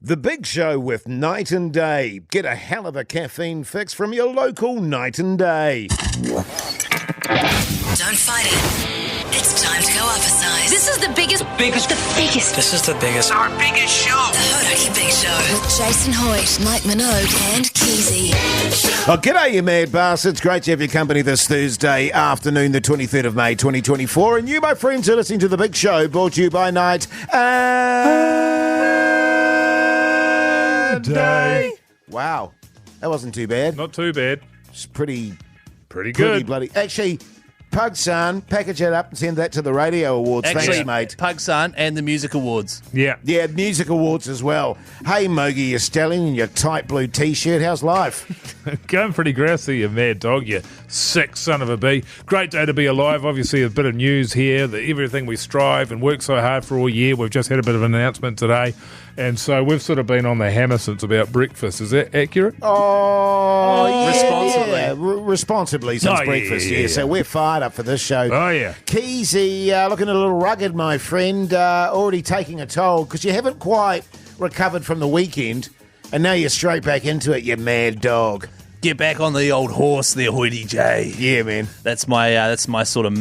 The Big Show with Night and Day. Get a hell of a caffeine fix from your local Night and Day. Don't fight it. It's time to go up a size. This is the biggest. This is the biggest. Our biggest show. The Hodaki Big Show. With Jason Hoyt, Mike Minogue, and Keyzie. Oh, g'day, you mad bastards. Great to have your company this Thursday afternoon, the 23rd of May, 2024. And you, my friends, are listening to The Big Show, brought to you by Night and Day. Wow. That wasn't too bad. Not too bad. It's pretty good. Pretty bloody. Actually, Pug Son, package that up and send that to the Radio Awards. Thanks, mate. Pug Son and the Music Awards. Yeah. Yeah, Music Awards as well. Hey, Mogi, you stallion in your tight blue T-shirt. How's life? Going pretty grassy, you mad dog, you sick son of a bee. Great day to be alive. Obviously, a bit of news here, that everything we strive and work so hard for all year. We've just had a bit of an announcement today. And so we've sort of been on the hammer since about breakfast. Is that accurate? Oh, yeah. Responsibly. Yeah, responsibly since breakfast, yeah. So we're fired up for this show. Oh, yeah. Keyzie, looking a little rugged, my friend, already taking a toll because you haven't quite recovered from the weekend and now you're straight back into it, you mad dog. Get back on the old horse there, Hoity J. Yeah, man. That's my sort of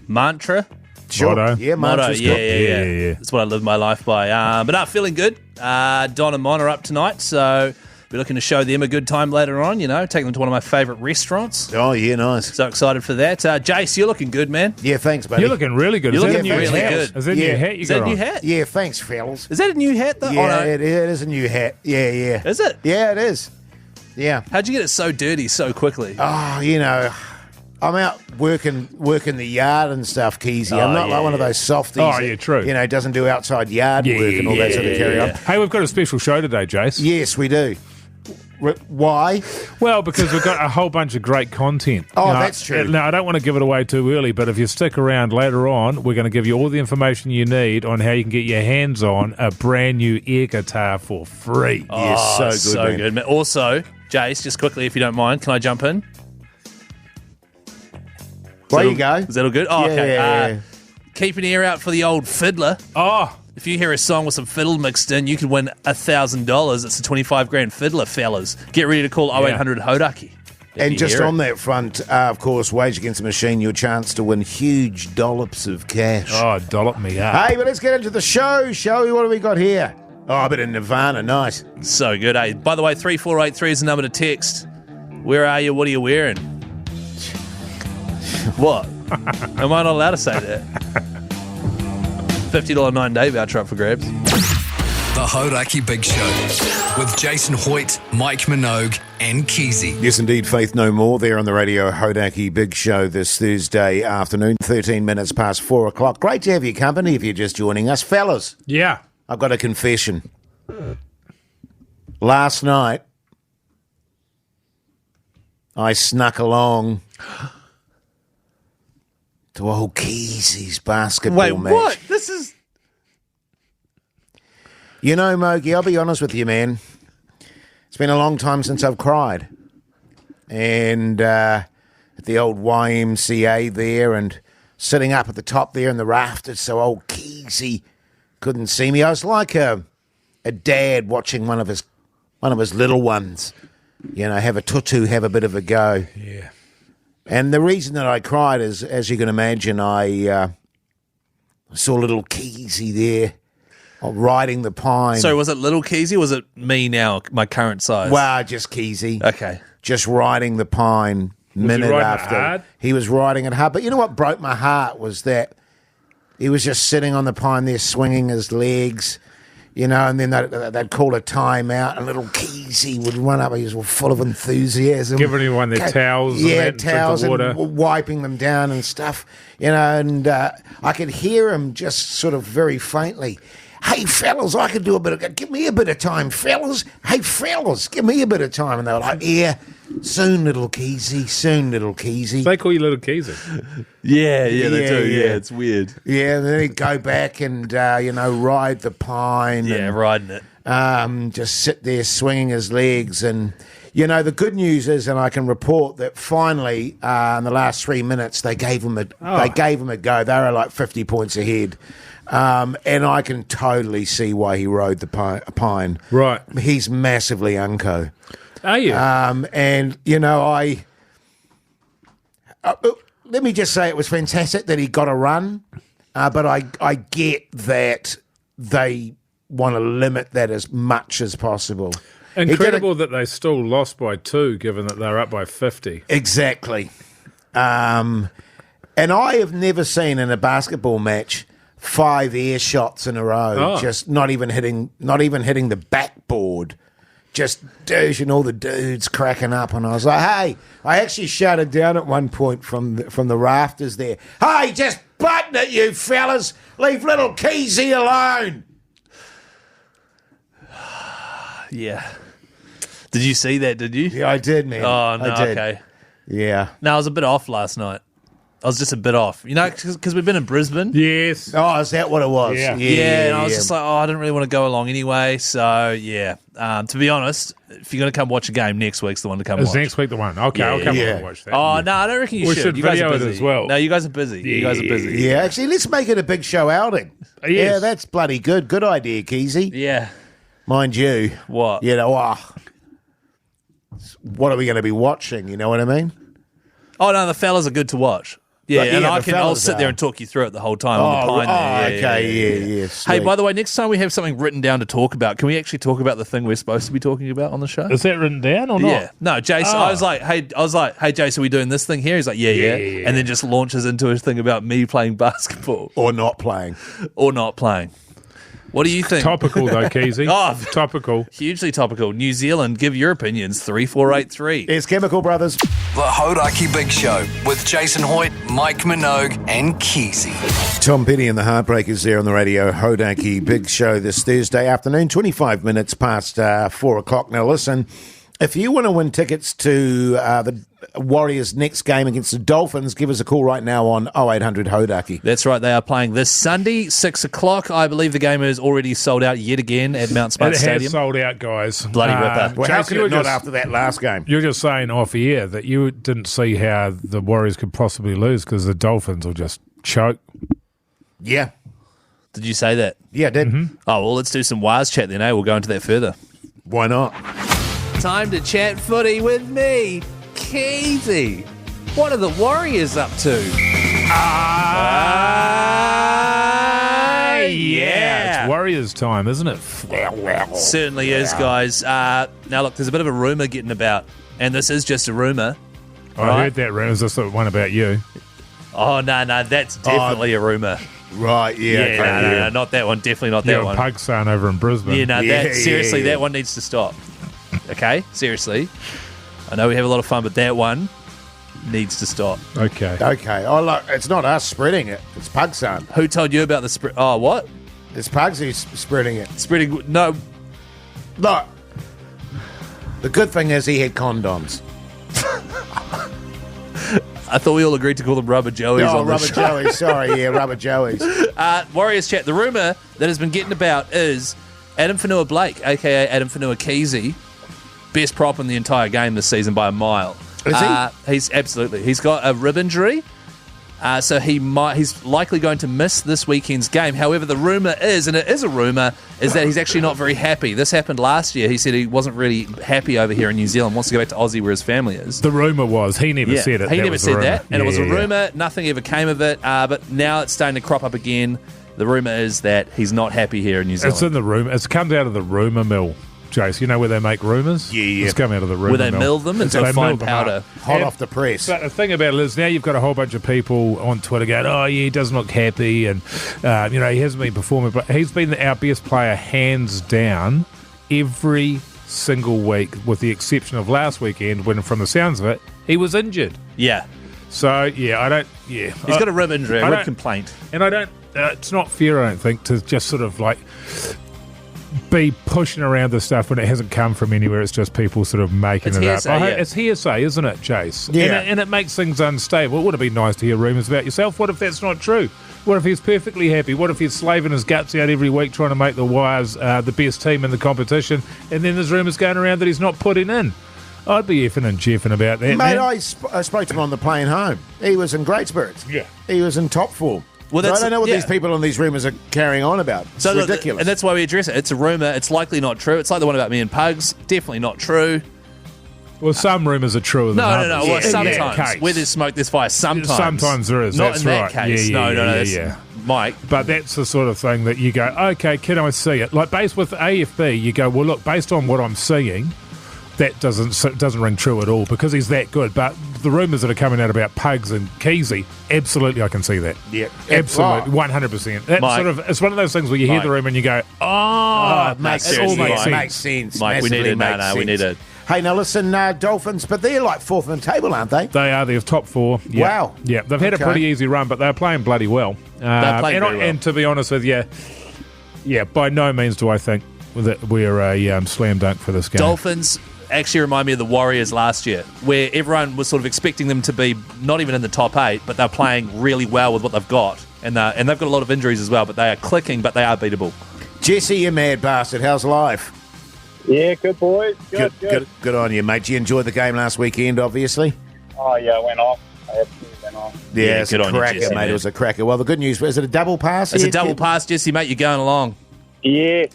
mantra. Sure. Motto. Yeah, Motto, mantra's yeah, good. yeah. That's what I live my life by. But no, feeling good. Don and Mon are up tonight, so we're looking to show them a good time later on, take them to one of my favourite restaurants. Oh, yeah, nice. So excited for that. Jase, you're looking good, man. Yeah, thanks, buddy. You're looking really good. You're Is that looking a new really hat? good. Is that a new hat you Is that got a new on? hat? Yeah, thanks, fellas. Is that a new hat, though? Yeah, Oh, no. it is a new hat. Yeah. Is it? Yeah, it is. Yeah. How'd you get it so dirty so quickly? Oh, I'm out working the yard and stuff, Keyzie. I'm not like one of those softies. Oh, yeah, true. That, doesn't do outside yard work and all that sort of carry on. Hey, we've got a special show today, Jase. Yes, we do. Why? Well, because we've got a whole bunch of great content. Oh, that's true. Now, I don't want to give it away too early, but if you stick around later on, we're going to give you all the information you need on how you can get your hands on a brand new air guitar for free. Yes, so good, man. Also, Jase, just quickly, if you don't mind, can I jump in? There you go. Is that all good? Oh, Yeah, okay. yeah. Keep an ear out for the old fiddler. Oh, If you hear a song with some fiddle mixed in, you could win $1,000. It's a 25 grand fiddler, fellas. Get ready to call 0800 Hodaki. And just on that front, of course, Wage Against the Machine, your chance to win huge dollops of cash. oh, dollop me up. Hey, but let's get into the show, shall we? What have we got here? Oh, a bit of Nirvana, nice. So good, eh? By the way, 3483 is the number to text. Where are you? What are you wearing? What? Am I not allowed to say that? $50 9-day voucher up for grabs. The Hodaki Big Show with Jason Hoyt, Mike Minogue, and Keyzie. Yes, indeed, Faith No More there on the Radio Hodaki Big Show this Thursday afternoon, 13 minutes past 4 o'clock. Great to have your company if you're just joining us. Fellas, Yeah. I've got a confession. Last night, I snuck along to old Keyzie's basketball match. what? This is... You know, Mogi, I'll be honest with you, man. It's been a long time since I've cried. And at the old YMCA there and sitting up at the top there in the rafters so old Keyzie couldn't see me. I was like a dad watching one of his little ones, have a tutu, have a bit of a go. Yeah. And the reason that I cried is, as you can imagine, I saw little Keyzie there riding the pine. So was it little Keyzie or was it me now, my current size? Wow, just Keyzie. Okay. Just riding the pine minute riding it after. hard? He was riding it hard. But you know what broke my heart was that he was just sitting on the pine there swinging his legs, and then they'd call a timeout and little Keyzie would run up. He was full of enthusiasm. Giving everyone their towels Yeah, and that, towels drink of and water. wiping them down and stuff, and I could hear him just sort of very faintly, "Hey, fellas, I could do a bit of... Give me a bit of time, fellas. Hey, fellas, give me a bit of time." And they were like, "Yeah, soon, little Keyzie, soon, little Keyzie." They call you little Keyzie. Yeah, they do. yeah. Yeah, it's weird. Yeah, and then he'd go back and, ride the pine. Yeah, and, riding it. just sit there swinging his legs. And, You know, the good news is, and I can report that finally, in the last 3 minutes, they gave him a go. They were like 50 points ahead. And I can totally see why he rode the pine. Right. He's massively unco. Are you? And, you know, let me just say it was fantastic that he got a run, but I get that they want to limit that as much as possible. Incredible that they still lost by 2, given that they're up by 50. Exactly. And I have never seen in a basketball match 5 air shots in a row, just not even hitting the backboard, just douching all the dudes cracking up. And I was like, hey, I actually shouted down at one point from the rafters there, hey, just button it, you fellas, leave little Keyzie alone. Yeah. Did you see that, did you? Yeah, I did, man. Oh, no, I did. okay. Yeah. No, I was a bit off last night. I was just a bit off. You know, because we've been in Brisbane. Yes. Oh, is that what it was? Yeah. Yeah, and I was just like, I didn't really want to go along anyway. So, yeah. To be honest, if you're going to come watch a game, next week's the one to come watch. Is next week the one? Okay, I'll come and watch that. Oh, no, I don't reckon you We should. should You guys video are it busy. as well. No, you guys are busy. You guys are busy. Yeah, actually, let's make it a big show outing. Yes. Yeah, that's bloody good. Good idea, Keyzie. Yeah. Mind you. What? You know, what are we going to be watching? You know what I mean? Oh, no, the fellas are good to watch. Yeah, But, and the I'll fellas sit there are. and talk you through it the whole time on the pine there. Okay. Hey, Sweet. by the way, next time we have something written down to talk about, can we actually talk about the thing we're supposed to be talking about on the show? Is that written down or not? Yeah. No, Jase, I was like, hey, Jase, are we doing this thing here? He's like, yeah. And then just launches into a thing about me playing basketball. Or not playing. Or not playing. What do you think? Topical though, Keyzie. Topical. Hugely topical. New Zealand, give your opinions. 3483. It's Chemical Brothers. The Hodaki Big Show with Jason Hoyt, Mike Minogue, and Keyzie. Tom Petty and the Heartbreakers there on the radio. Hodaki Big Show this Thursday afternoon, 25 minutes past 4 o'clock. Now listen, if you want to win tickets to the Warriors' next game against the Dolphins, give us a call right now on 0800 Hodaki. That's right. They are playing this Sunday, 6 o'clock. I believe the game is already sold out yet again at Mount Smart It Stadium. has sold out, guys. Bloody ripper. Well, how Jase, could you it were not just- after that last game? You're just saying off air that you didn't see how the Warriors could possibly lose because the Dolphins will just choke. Yeah. Did you say that? Yeah, I did. Mm-hmm. Oh, well, let's do some wires chat then, eh? We'll go into that further. Why not? Time to chat footy with me, Keyzie. What are the Warriors up to? It's Warriors time, isn't it? Certainly is, guys. Now, look, there's a bit of a rumour getting about, and this is just a rumour. I heard that rumor. Is this the one about you? Oh, no, that's definitely a rumour. Right, No, not that one. Definitely not that You're a one. pug son over in Brisbane. Yeah, no, seriously, yeah. that one needs to stop. Okay? Seriously. I know we have a lot of fun, but that one needs to stop. Okay. Okay. Oh, look, it's not us spreading it. It's Pug's son. Who told you about the spread? Oh, what? It's Pugs who's spreading it. Spreading. No. Look, the good thing is he had condoms. I thought we all agreed to call them Rubber Joeys Oh, on the Rubber show. Joeys. Sorry, yeah, Rubber Joeys. Warriors chat. The rumour that has been getting about is Adam Whenua Blake, a.k.a. Adam Whenua Keyzie, best prop in the entire game this season by a mile. Is he? He's absolutely. He's got a rib injury, so he's likely going to miss this weekend's game. However, the rumour is, and it is a rumour, is that he's actually not very happy. This happened last year. He said he wasn't really happy over here in New Zealand, wants to go back to Aussie where his family is. The rumour was he never said it. He That never was the said rumour. that, and it was a Yeah. rumour. Nothing ever came of it, but now it's starting to crop up again. The rumour is that he's not happy here in New Zealand. It's in the rumour. It's come out of the rumour mill, Jase. You know where they make rumours? Yeah. It's come out of the rumour where they mill. mill them into They fine mill them up. powder. Hot Yeah. off the press. But the thing about it is now you've got a whole bunch of people on Twitter going, oh, yeah, he doesn't look happy and, he hasn't been performing. But he's been our best player hands down every single week with the exception of last weekend when, from the sounds of it, he was injured. Yeah. So, yeah. He's got a rib injury, I a rib don't- complaint. And I don't, it's not fair, I don't think, to just sort of like be pushing around this stuff when it hasn't come from anywhere. It's just people sort of making It's it hearsay, up. yeah. It's hearsay, isn't it, Jase? Yeah. And it makes things unstable. It would have been nice to hear rumours about yourself. What if that's not true? What if he's perfectly happy? What if he's slaving his guts out every week trying to make the Wires the best team in the competition, and then there's rumours going around that he's not putting in? I'd be effing and jeffing about that, Mate, man. I spoke to him on the plane home. He was in great spirits. Yeah. He was in top form. Well, So I that's- don't know what yeah. these people on these rumours are carrying on about. It's So ridiculous. and that's why we address it. It's a rumour. It's likely not true. It's like the one about me and Pugs. Definitely not true. Well, some rumours are truer than No. others. Well, Yeah, sometimes. yeah. Where there's smoke, there's fire. Sometimes. Sometimes there is, Not that's in that right. case. Yeah, no. yeah, That's, yeah. Mike. But that's the sort of thing that you go, okay, can I see it? Like, based with AFB, you go, well, look, based on what I'm seeing, that doesn't ring true at all because he's that good. But the rumours that are coming out about Pugs and Keyzie, absolutely, I can see that. Yeah. Absolutely, 100%. That's Mike. sort of, it's one of those things where you hear Mike. the rumour and you go, it makes seriously, all makes Mike. sense. Makes sense. Mike, we need Massively it. makes No, we need sense. it. Hey, now listen, Dolphins, but they're like fourth in the table, aren't they? They are. They're top 4. Yeah. Wow. Yeah, they've had Okay. a pretty easy run, but they're playing bloody well. They're playing very well. And to be honest with you, yeah, by no means do I think that we're a slam dunk for this game. Dolphins actually remind me of the Warriors last year, where everyone was sort of expecting them to be not even in the top 8, but they're playing really well with what they've got. And they've got a lot of injuries as well, but they are clicking, but they are beatable. Jesse, you mad bastard. How's life? Yeah, good boys. Good on you, mate. You enjoyed the game last weekend, obviously. Oh, yeah, it went off. I absolutely went off. Yeah, it's good a on you, cracker, Jesse, mate. man. It was a cracker. Well, the good news, is it a double pass? It's here, a double kid? pass, Jesse, mate. You're going along. Yeah.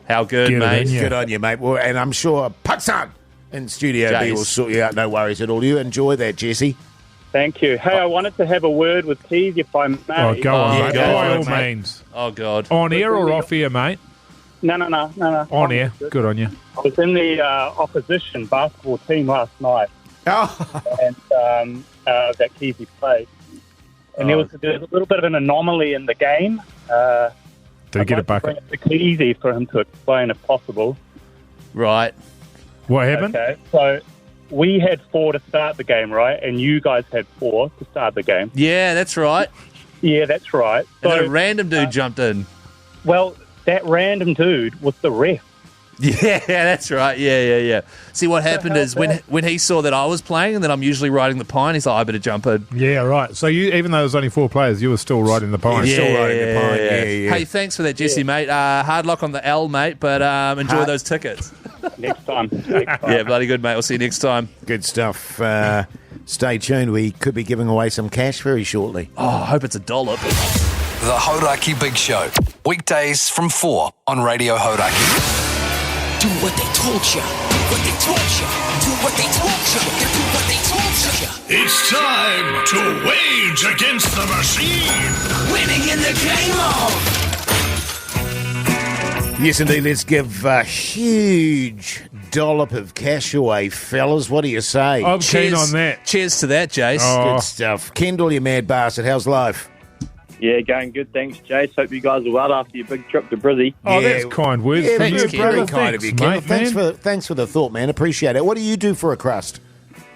How good, Get it mate? in, yeah. Good on you, mate. Well, and I'm sure Pakistan in Studio B Jase. will sort you out. No worries at all. You enjoy that, Jesse. Thank you. Hey, I wanted to have a word with Keyzie, if I may. Oh, go on, yeah, mate. go By on, all mate. means. Oh, God. On air or off air, mate? No. On air. Good on you. I was in the opposition basketball team last night, Oh, and that Keyzie played. And there was a little bit of an anomaly in the game. Did he get a I'd like bucket? to bring it to Keyzie for him to explain if possible. Right. What happened? Okay, so we had 4 to start the game, right? And you guys had 4 to start the game. Yeah, that's right. Yeah, that's right. And then a So, random dude jumped in. well, that random dude was the ref. Yeah, that's right. Yeah. See, what happened is hell's when he saw that I was playing and then I'm usually riding the pine, he's like, I better jump in. Yeah, right. So you, even though there's only 4 players, you were still riding the pine. Yeah. still riding the pine. Yeah. Hey, thanks for that, Jesse, mate. Hard luck on the L, mate, but enjoy Hard- those tickets. Next time. Yeah, bloody good, mate. We'll see you next time. Good stuff. Stay tuned. We could be giving away some cash very shortly. Oh, I hope it's a dollop. The Hodaki Big Show. Weekdays from 4 on Radio Hodaki. Do what they told you. What they told you. Do what they told you. Do what they told you. It's time to wage against the machine. Winning in the game mode. Yes, indeed. Let's give a huge dollop of cash away, fellas. What do you say? I'm keen on that. Cheers to that, Jase. Oh. Good stuff. Kendall, you mad bastard. How's life? Yeah, going good. Thanks, Jase. Hope you guys are well after your big trip to Brizzy. Oh, Yeah. that's kind words Yeah, from thanks, you, Kendall. very brother. kind of you, Thanks, Kendall. mate, Thanks for the thought, man. Appreciate it. What do you do for a crust?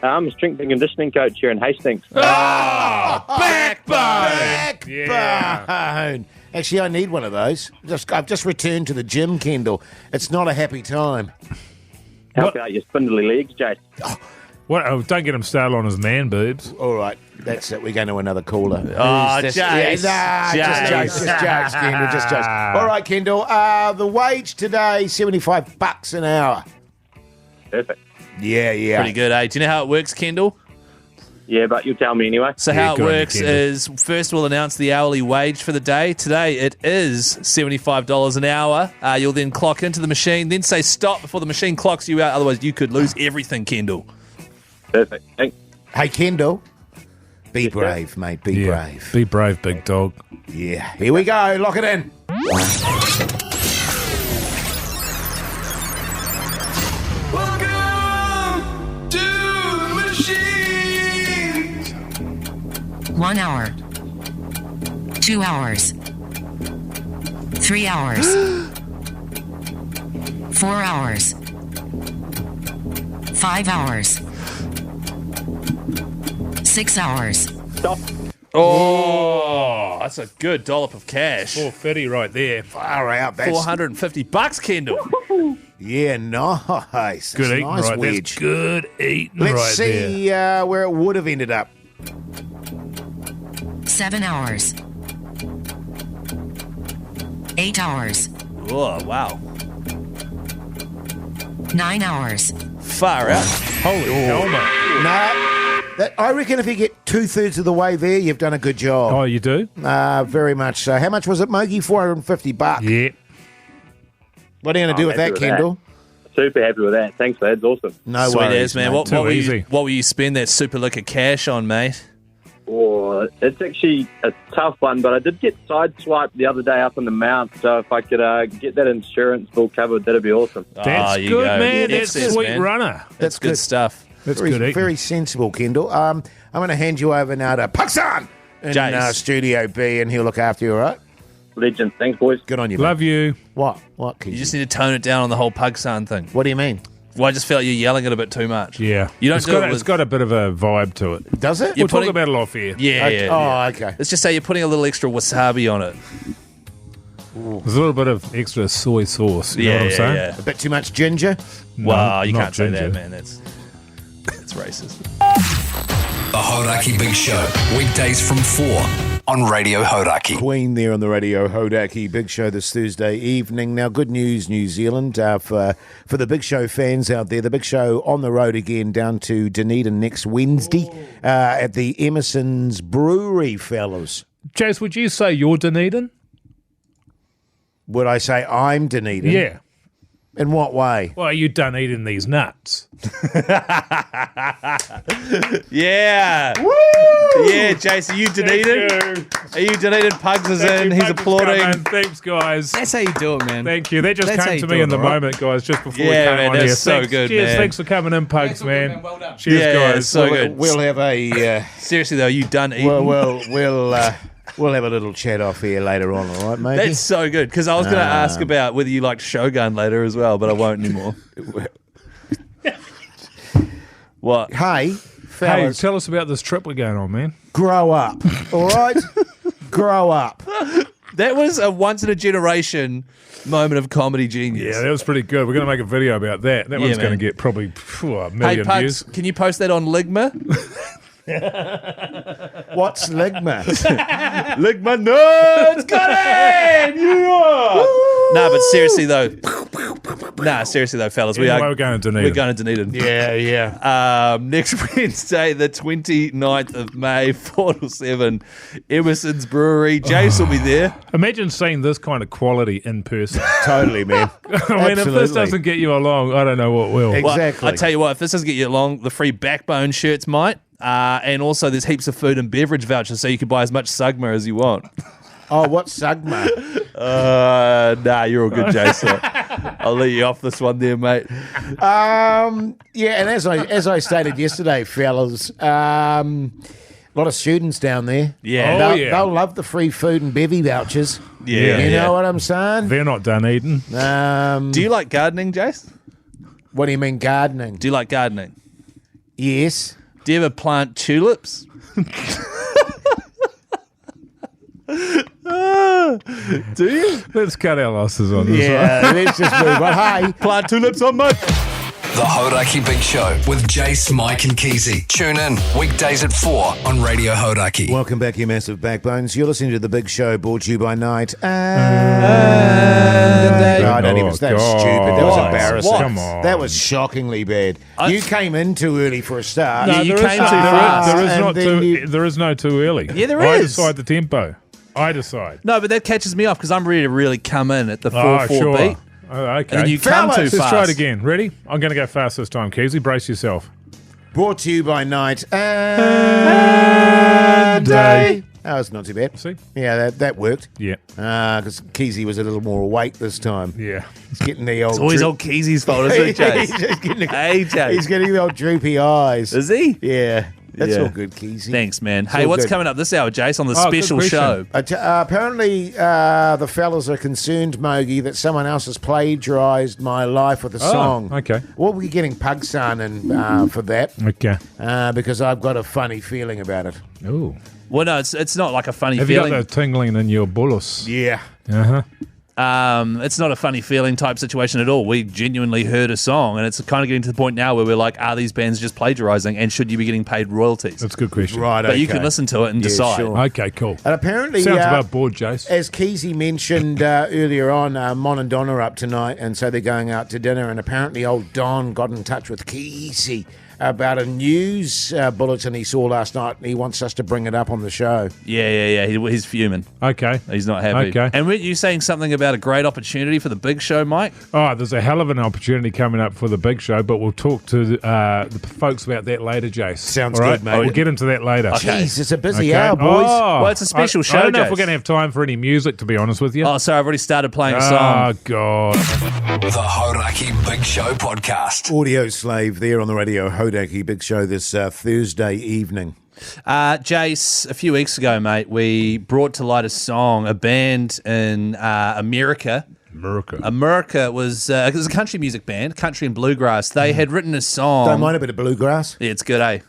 I'm a strength and conditioning coach here in Hastings. Backbone. Backbone. Actually, I need one of those. I've just returned to the gym, Kendall. It's not a happy time. Help out your spindly legs, Jase. What? Oh, don't get him started on his man boobs. All right, that's it. We're going to another caller. Oh, Who's this? Jase. Yeah, just jokes, Kendall, just jokes. All right, Kendall. The wage today, $75 an hour. Perfect. Yeah. Pretty good, eh? Do you know how it works, Kendall? Yeah, but you'll tell me anyway. So Yeah, how it good on you, works Kendall. is first we'll announce the hourly wage for the day. Today it is $75 an hour. You'll then clock into the machine, then say stop before the machine clocks you out. Otherwise, you could lose everything, Kendall. Perfect. Thanks. Hey, Kendall. Be Yes, sir. brave, mate. Be brave. Be brave, big dog. Yeah. Here we go. Lock it in. Welcome to the machine. 1 hour. 2 hours. 3 hours. 4 hours. 5 hours. 6 hours. Stop. Oh, that's a good dollop of cash. 450 right there. Far out. That's $450, Kendall. Yeah, nice. Good That's eating nice right. wedge. That's good eating Let's right there. see where it would have ended up. 7 hours. 8 hours. Oh, wow. 9 hours. Far out. Holy hell, mate. Nah, I reckon if you get 2/3 of the way there, you've done a good job. Oh, you do? Very much so. How much was it, Mogi? $450. Yeah. What are you going to do with that, Kendall? Super happy with that. Thanks, lads. Awesome. No Sweet worries, as, man. mate. What will you spend that super liquor cash on, mate? Oh, it's actually a tough one, but I did get sideswiped the other day up in the mount, so if I could get that insurance bill covered, that'd be awesome. That's you good, go. man. Yeah, That's excess, sweet man. runner. That's good stuff. That's very, good eating. very sensible, Kendall. I'm going to hand you over now to Pakistan in Jase. Studio B, and he'll look after you, all right? Legend. Thanks, boys. Good on you, Love you. What? What, Keyzie? You just need to tone it down on the whole Pugsan thing. What do you mean? Well, I just felt you're yelling it a bit too much. Yeah. You don't it's do got, it with... It's got a bit of a vibe to it. Does it? We'll talk putting- about it off here. Yeah, Okay. yeah. Oh, okay. Let's just say you're putting a little extra wasabi on it. There's a little bit of extra soy sauce. You know what I'm saying? A bit too much ginger? No, Wow, you not can't say ginger. that, man. That's racist. The Hodaki Big Show. Weekdays from 4 on Radio Hodaki. Queen there on the Radio Hodaki Big Show this Thursday evening. Now, good news, New Zealand, for the Big Show fans out there. The Big Show on the road again down to Dunedin next Wednesday at the Emerson's Brewery, fellas. Jase, would you say you're Dunedin? Would I say I'm Dunedin? Yeah. In what way? Well, you done eating these nuts. Yeah. Woo! Yeah, Jase, are you Dunedin? Are you Dunedin? Pugs is in. He's applauding. Thanks, guys. That's how you do it, man. Thank you. That just That's how came you to do me it, in the all right? moment, guys, just before Yeah, we came man, on that's here. so Thanks. good, Cheers, man. thanks for coming in, Pugs, man. Well done. Cheers, Yeah, guys. so good. We'll have a Seriously, though, are you done eating? we'll have a little chat off here later on, all right, mate? That's so good, because I was going to ask about whether you liked Shogun later as well, but I won't anymore. What? Hey, Hey, fellas, tell us about this trip we're going on, man. grow up, all right? Grow up. That was a once-in-a-generation moment of comedy genius. Yeah, that was pretty good. We're going to make a video about that. That Yeah, one's going to man. get probably a Hey, million Pugs, views. can you post that on Ligma? What's ligma? Ligma nuts, got it! Nah, but seriously though, fellas, Anyway, we're going to Dunedin. We're going to Dunedin. yeah. Next Wednesday, the 29th of May, 4 to 7, Emerson's Brewery. Jase will be there. Imagine seeing this kind of quality in person. Totally, man. I mean, if this Absolutely. doesn't get you along, I don't know what will. Exactly. Well, I tell you what, if this doesn't get you along, the free Backbone shirts might. And also there's heaps of food and beverage vouchers, so you can buy as much Sugma as you want. Oh, what's Sugma? Nah, you're all good, Jason. I'll let you off this one there, mate. Yeah, and as I stated yesterday, fellas, a lot of students down there. Yeah. They'll love the free food and bevy vouchers. Yeah, You yeah. know what I'm saying? They're not Dunedin. Do you like gardening, Jace? What do you mean gardening? Do you like gardening? Yes. Do you ever plant tulips? Do you? Let's cut our losses on this one. Yeah, let's just move on. Hey, Plant tulips on mud. The Hodaki Big Show with Jase, Mike, and Keyzie. Tune in weekdays at 4 on Radio Hodaki. welcome back, you massive backbones. You're listening to The Big Show, brought to you by Night. No, I don't even. That was God. stupid. That was What? embarrassing. What? Come on. That was shockingly bad. You came in too early for a start. Yeah, you there is- came too there is- fast. There is And not then too. you- There is no too early. Yeah, there I is. decide the tempo. I decide. No, but that catches me off because I'm ready to really come in at the 4-4 sure. beat. Oh, okay. And then you come too Fellas, fast. Let's try it again. Ready? I'm going to go fast this time, Keyzie. Brace yourself. Brought to you by Night and Day. Oh, it's not too bad. See? Yeah, that worked. Yeah. Because Keyzie was a little more awake this time. Yeah. He's getting the old. It's always old Keyzie's fault, isn't it, Chase? He's just getting the- Hey, Chase. He's getting the old droopy eyes. Is he? Yeah, that's Yeah. all good, Keyzie. Thanks, man. It's Hey, all what's good. coming up this hour, Jace, on the Oh, good special question. show? Apparently, the fellas are concerned, Mogi, that someone else has plagiarised my life with a song. okay. We'll be getting Pugsan in for that Okay. because I've got a funny feeling about it. Ooh. Well, no, it's not like a funny Have you feeling. got the tingling in your bullus? Yeah. Uh-huh. It's not a funny feeling type situation at all. We genuinely heard a song, and it's kind of getting to the point now where we're like, are these bands just plagiarising, and should you be getting paid royalties? That's a good question. Right, But you can listen to it and decide. Sure. Okay, cool. And apparently, Sounds above board, Jase. as Keyzie mentioned earlier on, Mon and Don are up tonight, and so they're going out to dinner. And apparently, old Don got in touch with Keyzie about a news bulletin he saw last night, and he wants us to bring it up on the show. Yeah. He's fuming. Okay. He's not happy. Okay. And were you saying something about a great opportunity for the big show, Mike? Oh, there's a hell of an opportunity coming up for the big show, but we'll talk to the folks about that later, Jase. Sounds All right? good, mate. We'll get into that later. Okay. Jeez, it's a busy Okay. hour, boys. Oh, Well, it's a special show, I don't know if Jase. we're going to have time for any music, to be honest with you. Oh, sorry, I've already started playing a Oh, song. God. The Hodaki Big Show podcast. Audio Slave there on the radio, Hodaki Big Show this Thursday evening. Jase, a few weeks ago, mate, we brought to light a band in America. America was it was a country music band, country and bluegrass. They had written a song. Don't mind a bit of bluegrass. Yeah, it's good, eh?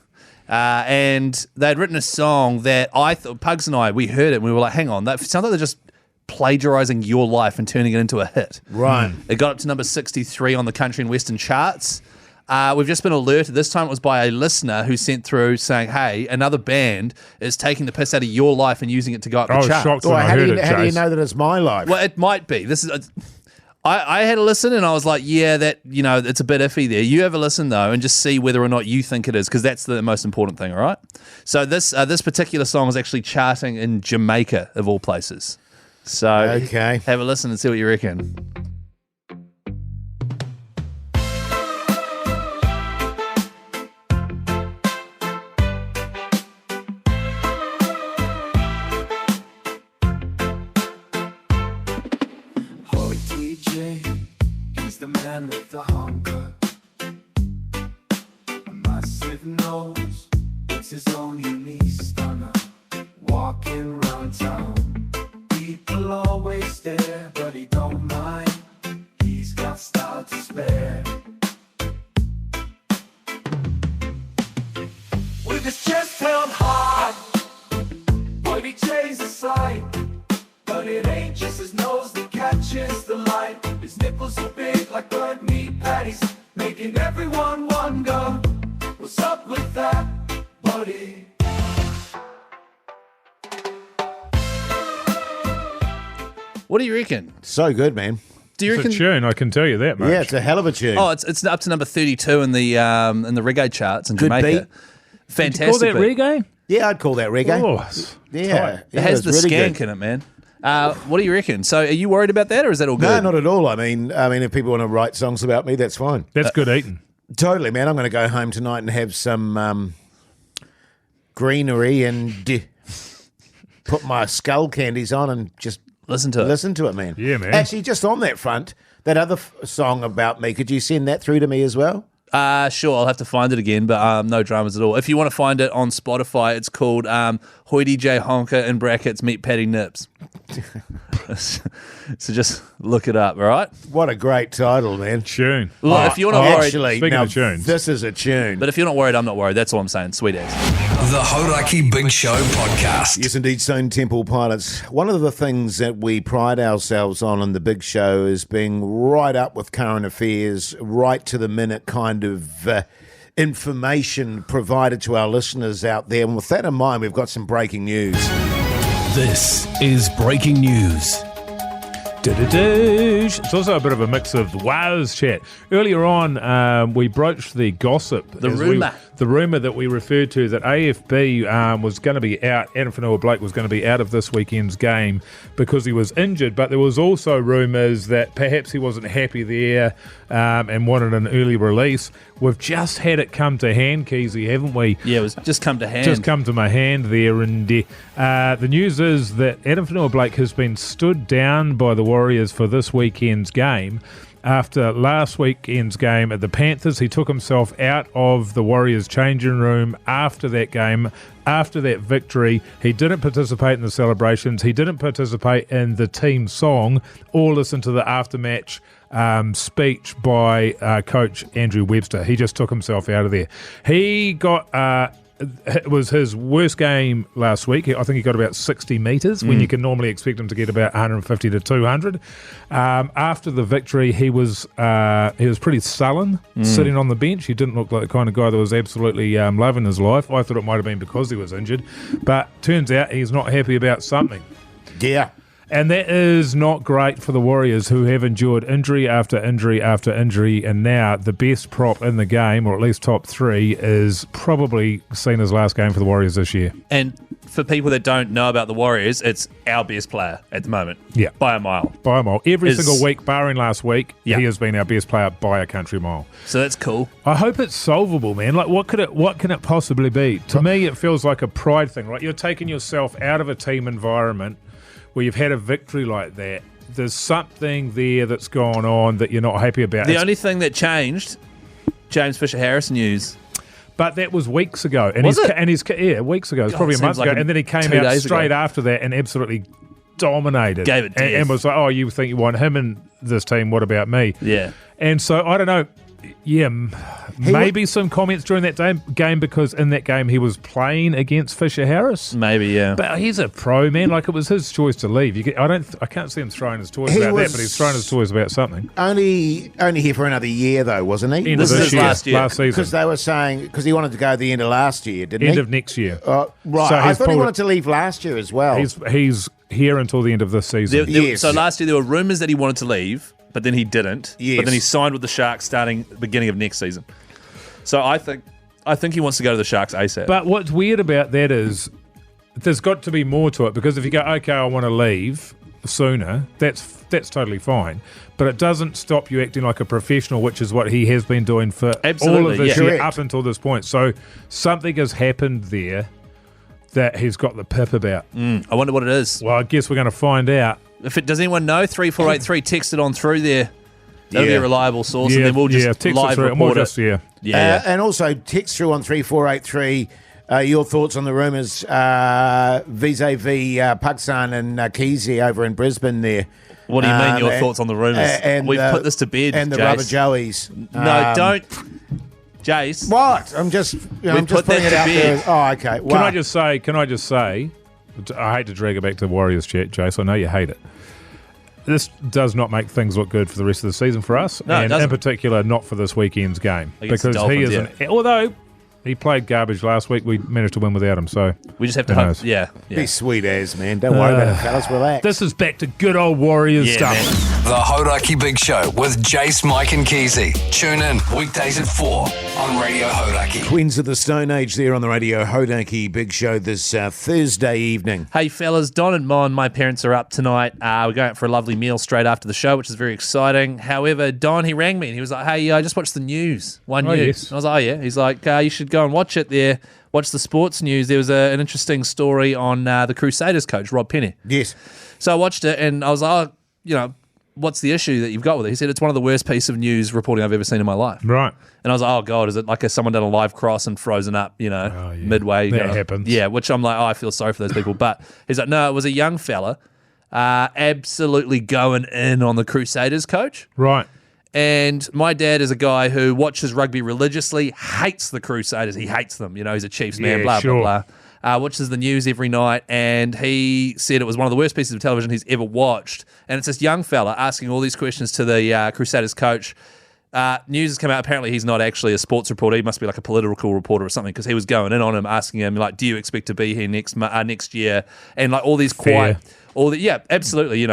And they'd written a song that I thought, Pugs and I, we heard it and we were like, hang on, that sounds like they're just plagiarising Your Life and turning it into a hit. Right. It got up to number 63 on the country and western charts. We've just been alerted. This time it was by a listener who sent through saying, hey, another band is taking the piss out of Your Life and using it to go up I the was charts. shocked Well, when I how do heard you it, how do you Jase. know that it's my life? Well, it might be. I had a listen and I was like, yeah, that, it's a bit iffy there. You have a listen though and just see whether or not you think it is, because that's the most important thing, all right? So this particular song is actually charting in Jamaica, of all places. So Okay. have a listen and see what you reckon. He's the man with the hunger, a massive nose, it's his own unique stunner. Walking round town, people always stare, but he don't mind. He's got style to spare. With his chest held high, boy, he chases a sight. But it ain't just his nose that catches the light. His nipples are big like burnt meat patties, making everyone wonder, what's up with that, buddy? What do you reckon? So good, man. Do you It's a reckon? tune, I can tell you that much. Yeah, it's a hell of a tune. Oh, it's up to number 32 in the reggae charts in Good Jamaica. beat. Fantastic. Call that beat. reggae? Yeah, I'd call that reggae. Oh, it's yeah, tight. It has the it's really skank good. in it, man. What do you reckon? So, are you worried about that, or is that all good? No, not at all. I mean, if people want to write songs about me, that's fine. That's good eating. Totally, man. I'm going to go home tonight and have some greenery and put my skull candies on and just Listen to it. listen to it, man. Yeah, man. Actually, just on that front, that other song about me, could you send that through to me as well? Sure, I'll have to find it again, but no dramas at all. If you want to find it on Spotify, it's called Hoity J Honker in brackets Meat Patty Nips. So just look it up, all right? What a great title, man. Tune. Look, if you're not worried, Actually, Speaking now, of tunes. this is a tune. but if you're not worried, I'm not worried. That's all I'm saying. Sweet ass. The Hodaki Big Show podcast. Yes, indeed, Stone Temple Pilots. One of the things that we pride ourselves on in the big show is being right up with current affairs, right to the minute kind of information provided to our listeners out there. And with that in mind, we've got some breaking news. This is breaking news. It's also a bit of a mix of wows chat. Earlier on, we broached the gossip. The rumour. The rumour that we referred to that AFB was going to be out, Adam Blake was going to be out of this weekend's game because he was injured, but there was also rumours that perhaps he wasn't happy there and wanted an early release. We've just had it come to hand, Keyzie, haven't we? Yeah, it was just come to hand. Just come to my hand there, and the news is that Adam Blake has been stood down by the Warriors for this weekend's game. After last weekend's game at the Panthers, he took himself out of the Warriors changing room after that game, after that victory. He didn't participate in the celebrations. He didn't participate in the team song or listen to the aftermatch speech by coach Andrew Webster. He just took himself out of there. He got it was his worst game last week. I think he got about 60 metres when you can normally expect him to get about 150 to 200. After the victory, he was pretty sullen sitting on the bench. He didn't look like the kind of guy that was absolutely loving his life. I thought it might have been because he was injured, but turns out he's not happy about something. Yeah. And that is not great for the Warriors, who have endured injury after injury after injury, and now the best prop in the game, or at least top three, is probably seen as last game for the Warriors this year. And for people that don't know about the Warriors, it's our best player at the moment. Yeah. By a mile. By a mile. Every single week, barring last week, Yeah. he has been our best player by a country mile. So that's cool. I hope it's solvable, man. Like, what can it possibly be? To me, it feels like a pride thing, right? You're taking yourself out of a team environment where you've had a victory like that. There's something there that's gone on that you're not happy about. The only thing that changed, James Fisher-Harris news. But that was weeks ago. And Was it? Weeks ago. It was probably a seems month like ago. And then he came 2 out days straight ago. after that and absolutely dominated. Gave it death. and was like, oh, you think you want him in this team, what about me? Yeah. And so, I don't know. Yeah, maybe some comments during that game because in that game he was playing against Fisher-Harris. Maybe, yeah. But he's a pro, man. Like, it was his choice to leave. I can't see him throwing his toys about that, but he's throwing his toys about something. Only here for another year, though, wasn't he? End of This this is year, last season. Because they were saying, because he wanted to go at the end of last year, didn't he? End of next year. Right. So I he's thought he pulled wanted to leave last year as well. He's here until the end of this season. Yes. So last year there were rumours that he wanted to leave, but then he didn't. Yes. But then he signed with the Sharks starting beginning of next season. So I think he wants to go to the Sharks ASAP. But what's weird about that is there's got to be more to it, because if you go, okay, I want to leave sooner, that's totally fine. But it doesn't stop you acting like a professional, which is what he has been doing for Absolutely, all of this yeah. year Correct. up until this point. So something has happened there that he's got the pip about. I wonder what it is. Well, I guess we're going to find out. Does anyone know? 3483, text it on through there. That'll be Yeah. a reliable source, and then we'll just text live us through, and report we'll it. just, yeah. Yeah. And also text through on 3483 your thoughts on the rumours vis-a-vis Pakistan and Keyzie over in Brisbane there. What do you mean, your and- thoughts on the rumours? We've put this to bed, And the Jase. rubber joeys. No, don't. Jase. What? I'm just, I'm just put putting that it to out bed. there. Oh, okay. Can I just say, I hate to drag it back to the Warriors chat, Jase. I know you hate it. This does not make things look good for the rest of the season for us, No, it and doesn't. in particular, not for this weekend's game. Against the Because he Dolphins, isn't. Although he played garbage last week, we managed to win without him. So We just have to Who hope. knows? Yeah. Be sweet as, man. Don't worry about it, fellas. Relax. this is back to good old Warriors Yeah, stuff. man. The Hodaki Big Show with Jase, Mike and Keyzie. Tune in weekdays at 4 on Radio Hodaki. Queens of the Stone Age there on the Radio Hodaki Big Show this Thursday evening. Hey, fellas, Don and Mon, my parents are up tonight. We're going out for a lovely meal straight after the show, which is very exciting. However, Don, he rang me and he was like, hey, I just watched the news. One Oh, news. yes. And I was like, oh, yeah. He's like, you should go and watch it there. Watch the sports news. There was an interesting story on the Crusaders coach, Rob Penny. Yes. So I watched it and I was like, what's the issue that you've got with it? He said, it's one of the worst pieces of news reporting I've ever seen in my life. Right. And I was like, oh, God, is it like someone done a live cross and frozen up, midway? That happens. Yeah, which I'm like, I feel sorry for those people. But he's like, no, it was a young fella absolutely going in on the Crusaders coach. Right. And my dad is a guy who watches rugby religiously, hates the Crusaders. He hates them. He's a Chiefs man, Yeah, blah, sure. blah, blah. Watches the news every night. And he said it was one of the worst pieces of television he's ever watched. And it's this young fella asking all these questions to the Crusaders coach. News has come out. Apparently, he's not actually a sports reporter. He must be like a political reporter or something, because he was going in on him, asking him, like, do you expect to be here next year? And like all these Fair. yeah, absolutely,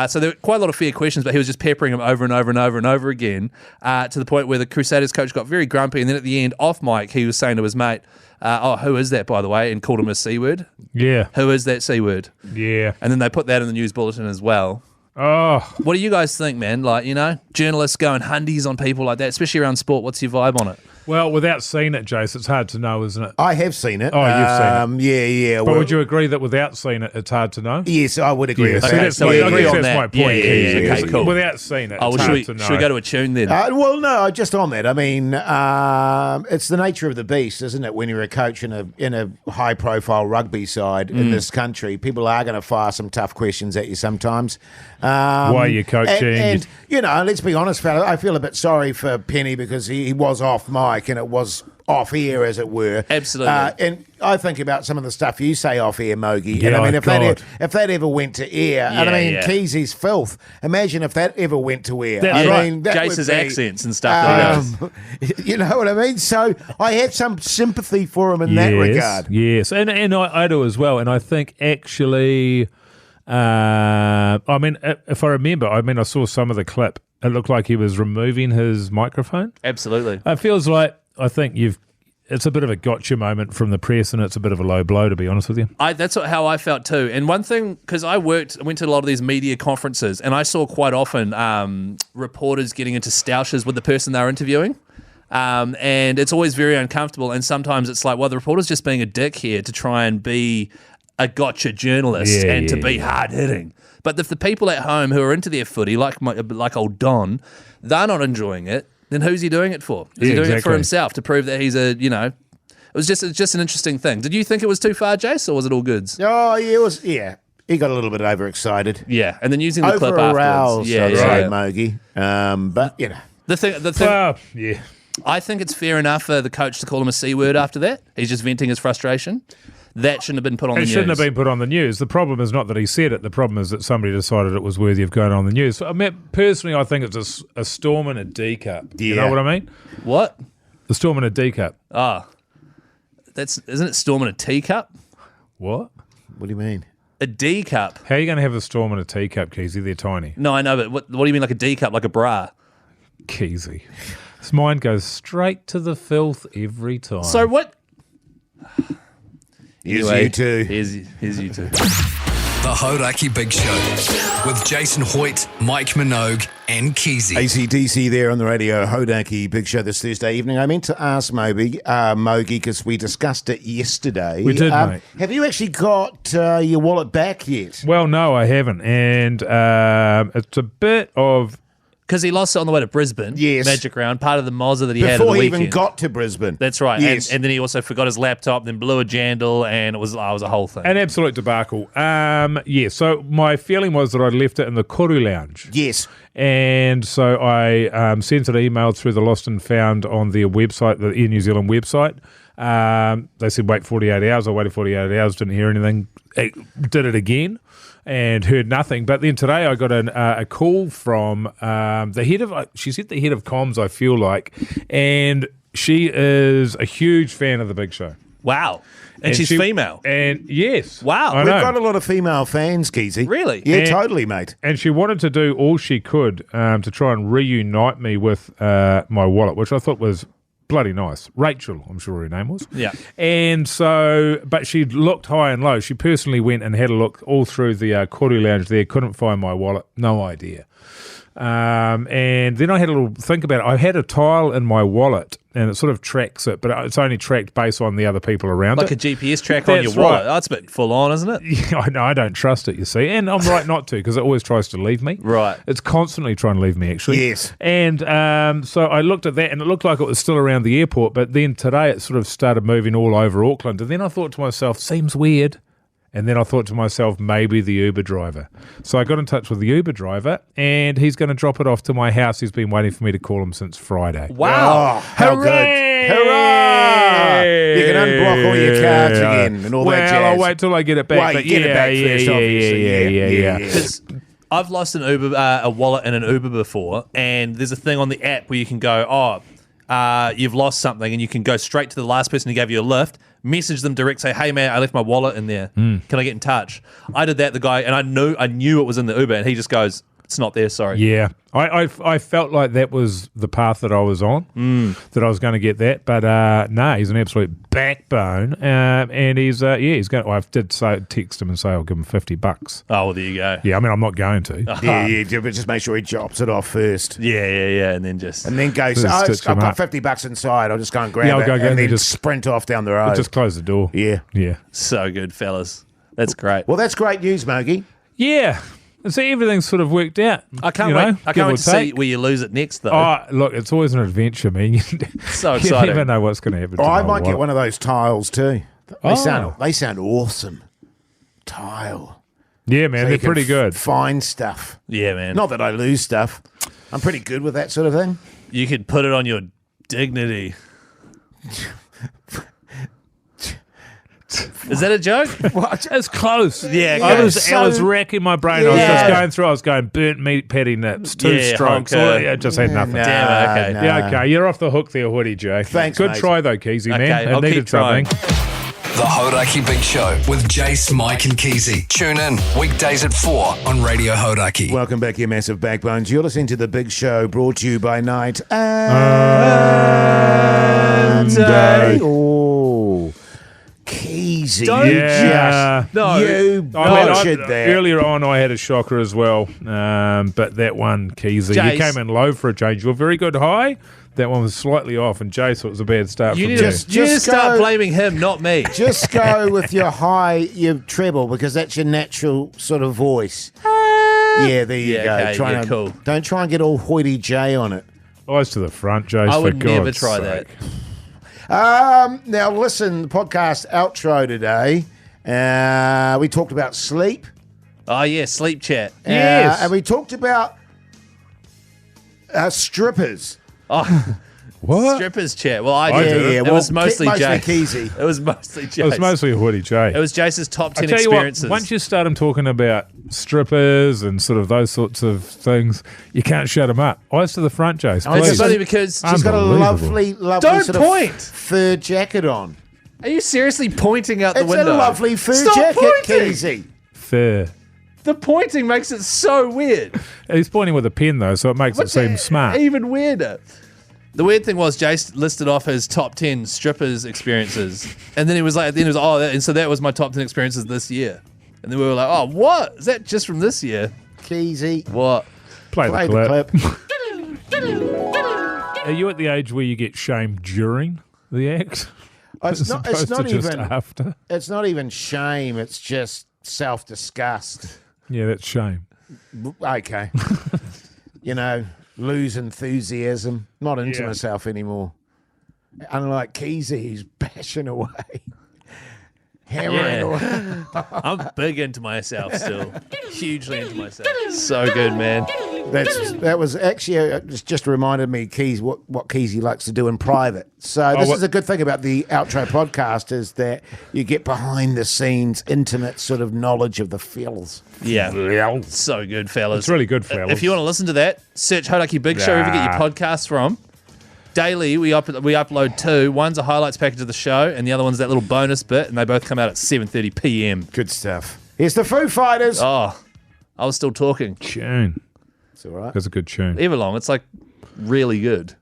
So there were quite a lot of fair questions, but he was just peppering him over and over and over and over again, to the point where the Crusaders coach got very grumpy. And then at the end, off mic, he was saying to his mate, who is that, by the way? And called him a C word. Yeah. Who is that C word? Yeah. And then they put that in the news bulletin as well. Oh, What do you guys think, man? Like, journalists going hundies on people like that, especially around sport. What's your vibe on it? well, without seeing it, Jase, it's hard to know, isn't it? I have seen it. Oh, you've seen it. Yeah. But would you agree that without seeing it, it's hard to know? Yes, I would agree with See, that. that's so we I agree guess on that's that. my point. Yeah, Keezy, okay, is cool. Without seeing it, it's Should hard to know. we go to a tune then? Well, no, just on that. I mean, it's the nature of the beast, isn't it? When you're a coach in a high-profile rugby side in this country, people are going to fire some tough questions at you sometimes. Why are you coaching? And let's be honest, fella, I feel a bit sorry for Penny because he was off mic. like, and it was off air, as it were. Absolutely. And I think about some of the stuff you say off air, Mogi. Yeah, and I mean, God. if that ever went to air, and I mean, yeah. Keyzie's filth. Imagine if that ever went to air. That's I right. mean, that Jace's would be, accents and stuff that he does. You know what I mean? So I have some sympathy for him in that regard. Yes, and I do as well. And I think actually, I mean, if I remember, I saw some of the clip. It looked like he was removing his microphone. Absolutely. It feels like, I think it's a bit of a gotcha moment from the press, and it's a bit of a low blow, to be honest with you. That's how I felt too. And one thing, because I went to a lot of these media conferences, and I saw quite often reporters getting into stoushes with the person they were interviewing. And it's always very uncomfortable. And sometimes it's like, well, the reporter's just being a dick here to try and be a gotcha journalist to be hard hitting. But if the people at home who are into their footy, like old Don, they're not enjoying it, then who's he doing it for? Is he doing it for himself to prove that he's it was just an interesting thing. Did you think it was too far, Jase, or was it all goods? Oh, yeah, it was. Yeah, he got a little bit overexcited. Yeah, and then using the clip afterwards. Yeah, I'd say, Mogi. But you know, the thing. Well, yeah. I think it's fair enough for the coach to call him a C word after that. He's just venting his frustration. That shouldn't have been put on the news. It shouldn't have been put on the news. The problem is not that he said it. The problem is that somebody decided it was worthy of going on the news. I mean, personally, I think it's a storm in a D cup. Yeah. You know what I mean? What? The storm in a D cup. Ah, isn't it storm in a teacup? What? what do you mean? A D cup. How are you going to have a storm in a teacup, Keyzie? They're tiny. No, I know, but what do you mean like a D cup, like a bra? Keyzie. This mind goes straight to the filth every time. So what? Here's Anyway, you two. Here's you two. The Hodaki Big Show with Jason Hoyt, Mike Minogue, and Keyzie. ACDC there on the radio, Hodaki Big Show this Thursday evening. I meant to ask Mogi, because we discussed it yesterday. We did, mate. Have you actually got your wallet back yet? Well, no, I haven't. And it's a bit of... Because he lost it on the way to Brisbane. Yes. Magic round, part of the mozza that he had at the Before he weekend. even got to Brisbane. That's right. Yes. And then he also forgot his laptop, then blew a jandal, and it was a whole thing. An absolute debacle. So my feeling was that I'd left it in the Koru Lounge. Yes. And so I sent an email through the Lost and Found on their website, the Air New Zealand website. They said wait 48 hours. I waited 48 hours, didn't hear anything. Did it again and heard nothing. But then today I got a call from the head of, she said the head of comms, I feel like, and she is a huge fan of the Big Show. Wow. And she's female. And yes. Wow. I We've know. got a lot of female fans, Keyzie. Really? Yeah, And- totally, mate. And she wanted to do all she could to try and reunite me with my wallet, which I thought was bloody nice. Rachel, I'm sure her name was. Yeah. And so, but she looked high and low. She personally went and had a look all through the Koru Lounge there, couldn't find my wallet, no idea. And then I had a little think about it. I had a tile in my wallet and it sort of tracks it, but it's only tracked based on the other people around Like it. a GPS tracker on your That's wallet. right. That's a bit full on, isn't it? Yeah, I know, I don't trust it, you see. And I'm right not to, because it always tries to leave me. Right. It's constantly trying to leave me, actually. Yes. And so I looked at that, and it looked like it was still around the airport, but then today it sort of started moving all over Auckland. And then I thought to myself, seems weird. And then I thought to myself, maybe the Uber driver. So I got in touch with the Uber driver, and he's going to drop it off to my house. He's been waiting for me to call him since Friday. Wow. Oh, how Hooray! good. Hurrah! You can unblock all your cards again and all that jazz. I'll wait till I get it back. Wait, but get it back first, obviously. Yeah. Because I've lost an Uber, a wallet in an Uber before, and there's a thing on the app where you can go, you've lost something, and you can go straight to the last person who gave you a lift, message them direct, say, hey man, I left my wallet in there. Can I get in touch? I did that, the guy, and I knew it was in the Uber, and he just goes, it's not there, sorry. Yeah, I felt like that was the path that I was on, that I was going to get that, but no, he's an absolute backbone, and he's he's going. I did text him and say I'll give him $50. Oh, well, there you go. Yeah, I mean I'm not going to. Yeah, but just make sure he chops it off first. Yeah, and then goes, Just stitch I've him got up. $50 inside. I'll just go and grab I'll it go and then just sprint off down the road. Just close the door. Yeah. so good, fellas. That's great. Well, that's great news, Mogi. Yeah. And so everything's sort of worked out. I can't you wait. know, I give can't or wait to see take. where you lose it next, though. Oh, look, it's always an adventure, man. So You exciting. never know what's going to happen. Oh, to I my might get wallet. one of those tiles too. They Oh. sound awesome. Tile. Yeah, man, So they're you can pretty good. Find stuff. Yeah, man. Not that I lose stuff. I'm pretty good with that sort of thing. You could put it on your dignity. Is that a joke? It's close. Yeah, I was so- racking my brain. I was just going through. I was going burnt meat patty nips, 2 Yeah, strokes. honker. I just had nothing. Damn it, okay. no. Yeah, okay. You're off the hook there, Hoodie J. Thanks, Good mate. try though, Keyzie, man. Okay, It I'll needed keep trying. something. The Hodaki Big Show with Jase, Mike, and Keyzie. Tune in weekdays at 4 on Radio Hodaki. Welcome back, you massive backbones. You're listening to The Big Show, brought to you by Night and Day. Oh, Keyzie. Don't- Yeah. No. You butchered that. Earlier on, I had a shocker as well, but that one, Keyzie, you Jase. came in low for a change. You were very good high. That one was slightly off, and Jase thought it was a bad start You for need me. to Just you need to start go- blaming him, not me. Just go with your high, your treble, because that's your natural sort of voice. Yeah, there you Yeah, go. okay, Try yeah, and- cool. Don't try and get all hoity J on it. Eyes to the front, Jase. I would for never God's try sake. that. Now, listen, the podcast outro today, we talked about sleep. Oh, yeah, sleep chat. Yes. And we talked about strippers. Oh, What? strippers chat. Well, I I did. did. It Well, was mostly Jase. Keyzie. It was mostly Jase. It was mostly a Hoodie J. It was Jase's top 10 I tell you experiences. what, once you start him talking about strippers and sort of those sorts of things, you can't shut him up. Eyes to the front, Jase. it's Please. funny because... She's got a Unbelievable. lovely Don't sort point. of fur jacket on. Are you seriously pointing out the It's window? a lovely fur Stop jacket, pointing! Keyzie. Fair. The pointing makes it so weird. He's pointing with a pen, though, so it makes it seem smart. Even weirder. The weird thing was Jase listed off his top 10 strippers experiences. And then he was like, at the end, he was and so that was my top 10 experiences this year. And then we were like, oh, what? Is that just from this year? Keyzie. What? Play Play the the clip. clip. Are you at the age where you get shamed during the act? It's as not, opposed it's not to just even. after? It's not even shame. It's just self-disgust. Yeah, that's shame. Okay. Lose enthusiasm. Not into Yeah. myself anymore. Unlike Keyzie, he's bashing away. Hammering away. I'm big into myself still. Hugely into myself. So good, man. That was actually just reminded me, Keys, what Keyzie likes to do in private. So this is a good thing about the outro podcast is that you get behind the scenes, intimate sort of knowledge of the fellas. Yeah. So good, fellas. It's really good, fellas. If you want to listen to that, search Hodaki Big Show wherever you get your podcasts from. Daily, we upload 2. One's a highlights package of the show, and the other one's that little bonus bit, and they both come out at 7:30 p.m. Good stuff. Here's the Foo Fighters. Oh, I was still talking. Tune. It's all right. That's a good tune. Everlong, it's like really good.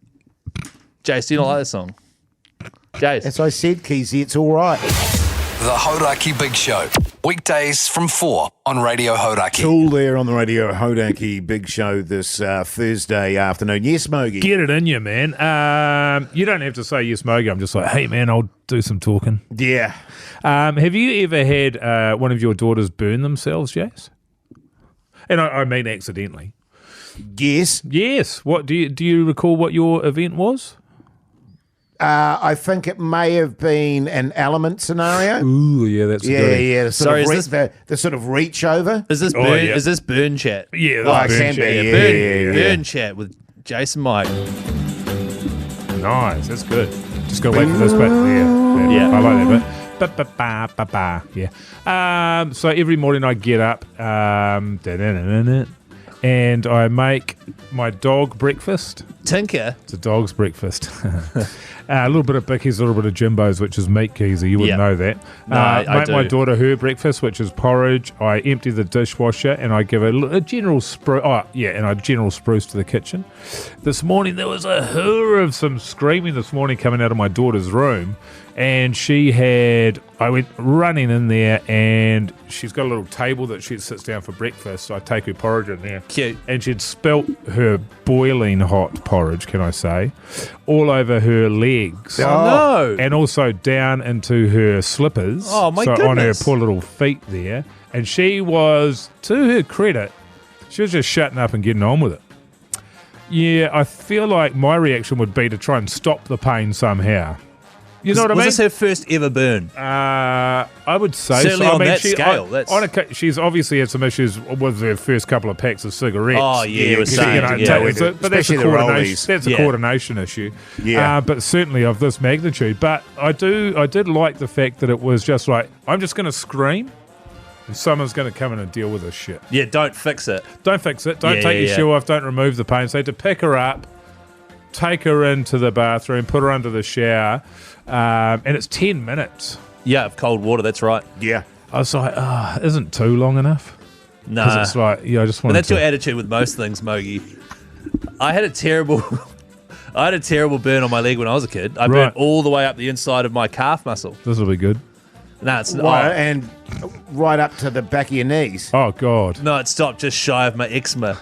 Jase, do you not like this song? Jase. As I said, Keyzie, it's all right. The Hodaki Big Show. Weekdays from 4 on Radio Hodaki. Tool there on the Radio Hodaki Big Show this Thursday afternoon. Yes, Mogi. Get it in you, man. You don't have to say yes, Mogi. I'm just like, hey, man, I'll do some talking. Yeah. Have you ever had one of your daughters burn themselves, Jase? And I mean accidentally. Yes. Yes. What do you recall what your event was? I think it may have been an element scenario. Ooh, yeah, that's Yeah. Sorry, is The sort of reach over. Is this Oh, burn? yeah. Is this burn chat? Yeah, Oh, that's it burn can chat. be. Burn, Yeah. burn chat with Jason Mike. Nice, that's good. Just gotta wait for this bit. Yeah. I like that bit. Ba-ba-ba-ba-ba. Yeah. So every morning I get up, and I make my dog breakfast. Tinker. It's a dog's breakfast. A little bit of Bickies, a little bit of Jimbo's, which is meat, Keyzie. You wouldn't Yeah. know that. No, I make my do. daughter her breakfast, which is porridge. I empty the dishwasher and I give a general spruce. Oh, yeah, and I general spruce to the kitchen. This morning there was a hoor of some screaming this morning coming out of my daughter's room, and I went running in there, and she's got a little table that she sits down for breakfast. So I take her porridge in there. Cute. And she'd spilt her boiling hot porridge, can I say, all over her legs. Oh, no. And also down into her slippers. Oh, my so on her goodness. poor little feet there. And she was, to her credit, she was just shutting up and getting on with it. Yeah, I feel like my reaction would be to try and stop the pain somehow. You know what I mean? Was this her first ever burn? I would say Certainly so. on that scale, She's obviously had some issues with her first couple of packs of cigarettes. Oh, yeah, you were because, saying. But that's a Especially the coordination. rollies. That's a coordination issue. Yeah. But certainly of this magnitude. But I did like the fact that it was just like, I'm just going to scream, and someone's going to come in and deal with this shit. Yeah, don't fix it. Don't fix it. Don't take your shoe off. Don't remove the pain. So they had to pick her up, take her into the bathroom, put her under the shower, and it's 10 minutes. Yeah, of cold water, that's right. Yeah. I was like, isn't too long enough? No. Because it's like, I just want But that's your attitude with most things, Mogi. I had a terrible burn on my leg when I was a kid. I burnt all the way up the inside of my calf muscle. This will be good. No, it's not. Well, and right up to the back of your knees. Oh, God. No, it stopped just shy of my eczema.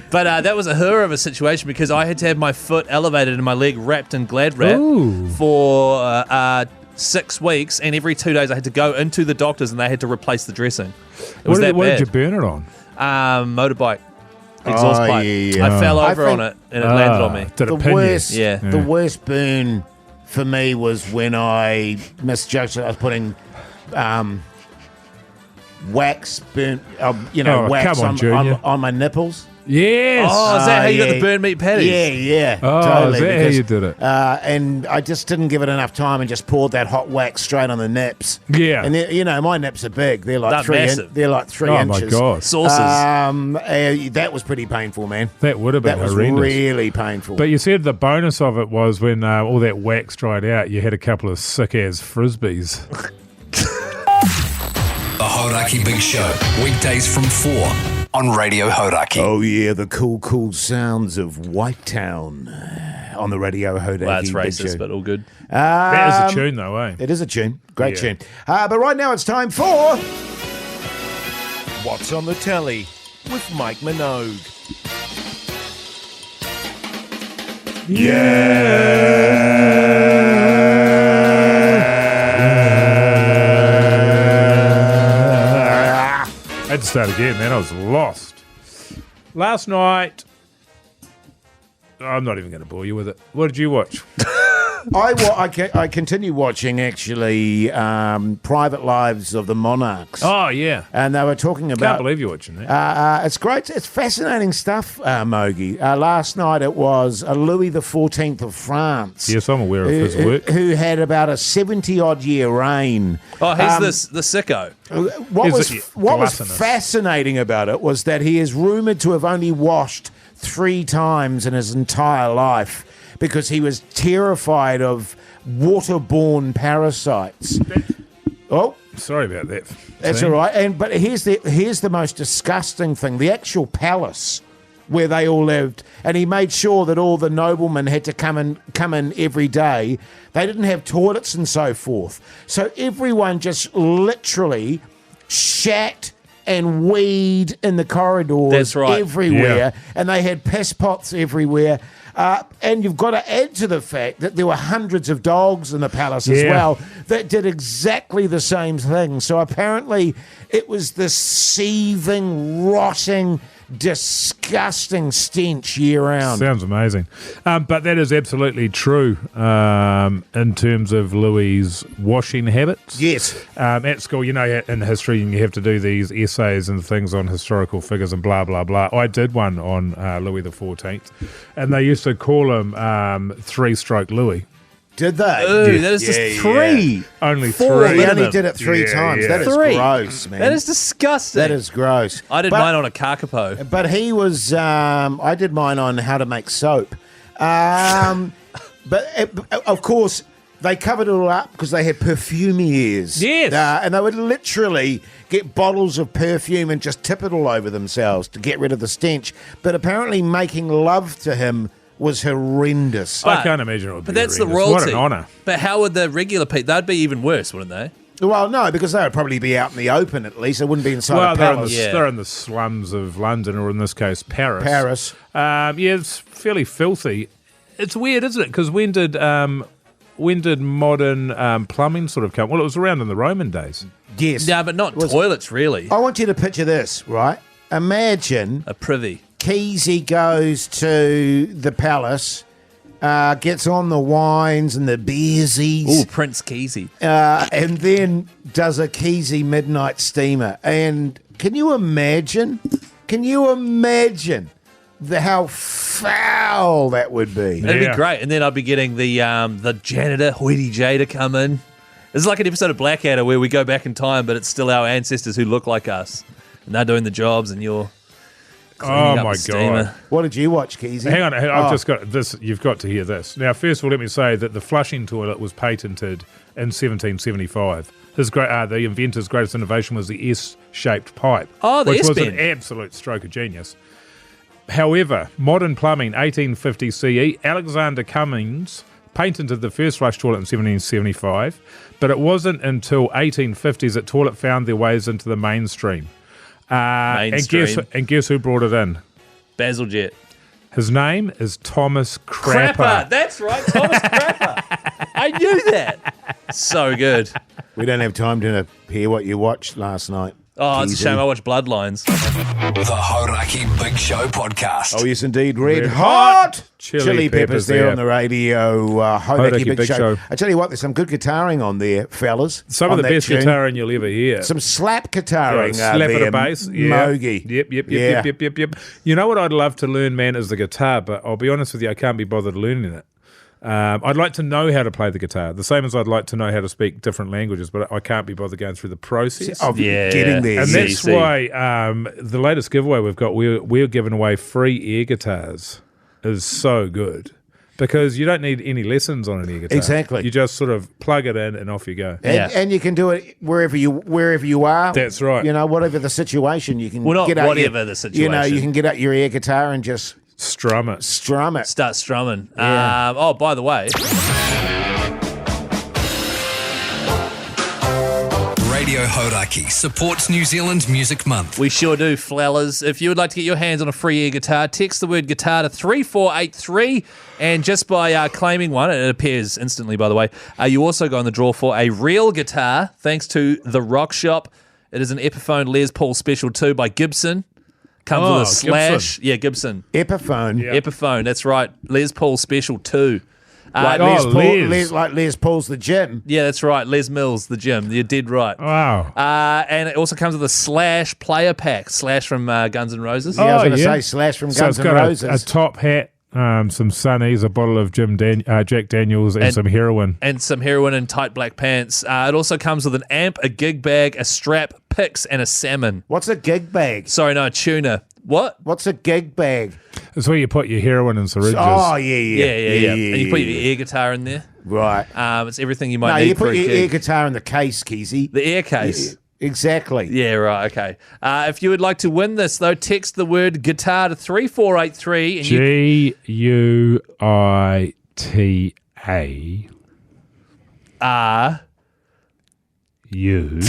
But that was a horror of a situation because I had to have my foot elevated and my leg wrapped in Glad wrap for 6 weeks, and every 2 days I had to go into the doctors and they had to replace the dressing. It was What that bad. did you burn it on? Motorbike. Exhaust pipe. yeah. I fell I over think- on it and it landed on me. Did it The pin worst, you? Yeah. the worst burn for me was when I misjudged it. I was putting wax burn, wax come on, Junior. on my nipples. Yes. Oh, is that how you got yeah. the burn meat patties? Yeah. Oh, totally, is that how you did it? And I just didn't give it enough time and just poured that hot wax straight on the nips. Yeah. And my nips are big. They're like They're massive. They're like 3 Oh, inches. my God. Sauces. That was pretty painful, man. That would have been That was horrendous. really painful. But you said the bonus of it was when all that wax dried out, you had a couple of sick-ass Frisbees. The Hodaki Big Show, weekdays from 4 on Radio Hodaki. Oh, yeah, the cool sounds of Whitetown on the Radio Hodaki. Well, that's Big racist, Show. but all good. That is a tune, though, eh? It is a tune. Great Yeah. tune. But right now it's time for What's on the Telly with Mike Minogue. I had to start again, man. I was lost. Last night, I'm not even going to bore you with it. What did you watch? I continue watching, actually, Private Lives of the Monarchs. Oh, yeah. And they were talking Can't about... believe you're watching that. it's great. It's fascinating stuff, Mogi. Last night it was Louis XIV of France. Yes, I'm aware of his work. Who had about a 70-odd year reign. Oh, he's the sicko. What was gluttonous. fascinating about it was that he is rumoured to have only washed 3 times in his entire life because he was terrified of waterborne parasites. Oh, Sorry about that. that's all right. But here's the most disgusting thing: the actual palace where they all lived, and he made sure that all the noblemen had to come in every day. They didn't have toilets and so forth, so everyone just literally shat and weed in the corridors. That's right. Everywhere, Yeah. and they had piss pots everywhere. And you've got to add to the fact that there were hundreds of dogs in the palace as Yeah. well that did exactly the same thing. So apparently it was this seething, rotting, disgusting stench year round. Sounds amazing. But that is absolutely true in terms of Louis' washing habits. Yes. At school, in history, you have to do these essays and things on historical figures and blah, blah, blah. I did one on Louis XIV, and they used to call him three-stroke Louis. Did they? Ooh, that is just 3. Only 4 3. He minimum. only did it 3 Yeah, times. yeah. That is 3. gross, man. That is disgusting. That is gross. I did But- mine on a kakapo. But he was, I did mine on how to make soap. Of course, they covered it all up because they had perfumiers. Yes. And they would literally get bottles of perfume and just tip it all over themselves to get rid of the stench. But apparently making love to him was horrendous. I can't imagine it would be But that's the horrendous. royalty. What an honour. But how would the regular people? They'd be even worse, wouldn't they? Well, no, because they would probably be out in the open at least. They wouldn't be inside Well, a they're in, palace. Yeah. they're in the slums of London, or in this case, Paris. Paris. Yeah, it's fairly filthy. It's weird, isn't it? Because when did modern plumbing sort of come? Well, it was around in the Roman days. Yes. Yeah, but not toilets, really. I want you to picture this, right? Imagine A privy. Keyzie goes to the palace gets on the wines and the beersies. Ooh, Prince Keyzie. And then does a Keyzie midnight steamer. And can you imagine? How foul that would be? It'd be great. And then I'd be getting the janitor, Hoity J, to come in. It's like an episode of Blackadder where we go back in time, but it's still our ancestors who look like us. And they're doing the jobs and you're cleaning up the steamer. God. What did you watch, Keyzie? Hang on, I've just got this. You've got to hear this. Now, first of all, let me say that the flushing toilet was patented in 1775. The inventor's greatest innovation was the S-shaped pipe, which was an absolute stroke of genius. However, modern plumbing, 1850 CE, Alexander Cummings patented the first flush toilet in 1775, but it wasn't until 1850s that toilet found their ways into the mainstream. And guess who brought it in? Bazalgette. His name is Thomas Crapper. That's right, Thomas Crapper. I knew that. So good. We don't have time to hear what you watched last night. Oh, it's a shame I watched Bloodlines. The Hauraki Big Show podcast. Oh, yes, indeed. Red hot chili peppers there on the radio. Hauraki Big Show. I tell you what, there's some good guitarring on there, fellas. Some of the best guitarring you'll ever hear. Some slap guitarring. Slap at a bass. Mogi. Yep. You know what I'd love to learn, man, is the guitar, but I'll be honest with you, I can't be bothered learning it. I'd like to know how to play the guitar, the same as I'd like to know how to speak different languages, but I can't be bothered going through the process of getting there. And that's why the latest giveaway we've got, we're giving away free air guitars, is so good. Because you don't need any lessons on an air guitar. Exactly. You just sort of plug it in and off you go. And you can do it wherever you are. That's right. You know, whatever the situation, you can the situation. You can get out your air guitar and just strum it. Start strumming. Yeah. By the way, Radio Hauraki supports New Zealand Music Month. we sure do, flellers. If you would like to get your hands on a free air guitar, text the word guitar to 3483, and just by claiming one, it appears instantly, by the way, you also go in the draw for a real guitar, thanks to The Rock Shop. It is an Epiphone Les Paul Special 2 by Gibson. Comes with a slash. Gibson. Yeah, Gibson. Epiphone. Yeah. Epiphone, that's right. Les Paul Special 2. Like Les Paul's the gym. Yeah, that's right. Les Mills, the gym. You're dead right. Wow. And it also comes with a Slash player pack. Slash from Guns N' Roses. Yeah, I was going to say Slash from Guns N' Roses. A top hat, some sunnies, a bottle of Jack Daniels, and some heroin. And some heroin and tight black pants. It also comes with an amp, a gig bag, a strap, picks, and a salmon. What's a gig bag? Sorry, no, a tuna. What? What's a gig bag? It's where you put your heroin and syringes. Oh, Yeah. And you put your air guitar in there. Right. It's everything you might need you for put a your gig. air guitar in the case, Keyzie. The air case. Exactly. Yeah, right, okay. If you would like to win this, though, text the word guitar to 3483. And GUITA. You.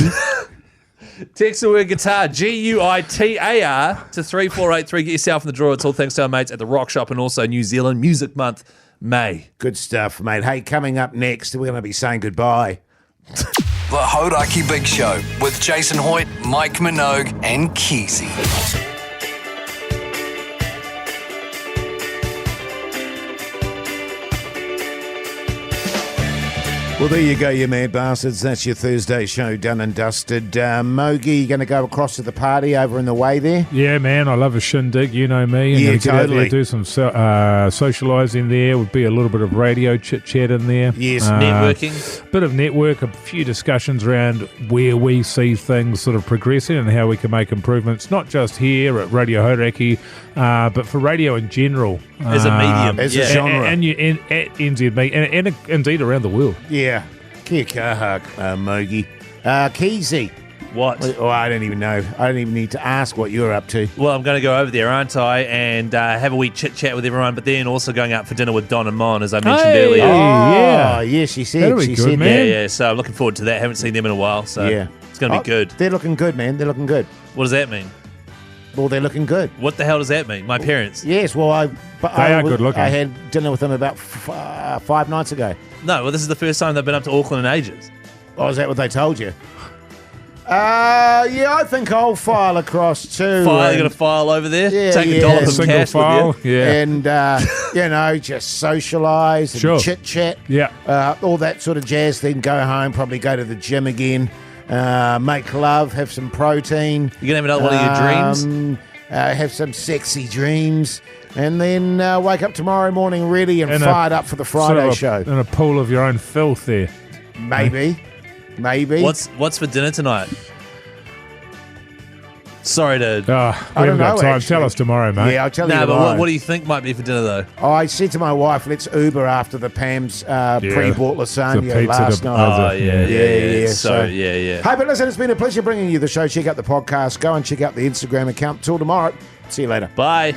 Text the word guitar, GUITAR, to 3483. Get yourself in the draw. It's all thanks to our mates at the Rock Shop and also New Zealand Music Month, May. Good stuff, mate. Hey, coming up next, we're going to be saying goodbye. The Hauraki Big Show with Jason Hoyt, Mike Minogue, and Keyzie. Well, there you go, you mad bastards. That's your Thursday show done and dusted. Mogi, you going to go across to the party over in the way there? Yeah, man, I love a shindig. You know me. Yeah, Get out totally. there, do some socialising there. Would be a little bit of radio chit-chat in there. Yes. Networking. Bit of network, a few discussions around where we see things sort of progressing and how we can make improvements, not just here at Radio Hauraki, but for radio in general. As a medium. As a genre. And at NZB, and indeed around the world. Yeah. Kia kaha, Mogi. Keyzie. What? Oh, I don't even know. I don't even need to ask what you're up to. Well, I'm going to go over there, aren't I, and have a wee chit-chat with everyone, but then also going out for dinner with Don and Mon, as I mentioned earlier. Oh, yeah, she said. That'll be she good, said man. Yeah, so I'm looking forward to that. Haven't seen them in a while, so it's going to be good. They're looking good, man. They're looking good. What does that mean? Well, they're looking good. What the hell does that mean? My parents? Yes, well, I are good looking. I had dinner with them about 5 nights ago. No, well, this is the first time they've been up to Auckland in ages. Oh, is that what they told you? Yeah, I think I'll file across too. You and- got a file over there? Yeah, Take a yeah. dollar from Single cash file. with you. Yeah. And, just socialise and Sure. chit-chat. Yeah. All that sort of jazz. Then go home, probably go to the gym again, make love, have some protein. You going to have another one of your dreams? Have some sexy dreams. And then wake up tomorrow morning ready and And fired up for the Friday show. In a pool of your own filth there. Maybe. What's for dinner tonight? Sorry to... We I haven't don't got know, time. actually. Tell us tomorrow, mate. Yeah, I'll tell you No, but tomorrow. what do you think might be for dinner, though? I said to my wife, let's Uber after the Pam's pre-bought It's a lasagna pizza last to- night. Yeah. So- Yeah. Hey, but listen, it's been a pleasure bringing you the show. Check out the podcast. Go and check out the Instagram account. Till tomorrow. See you later. Bye.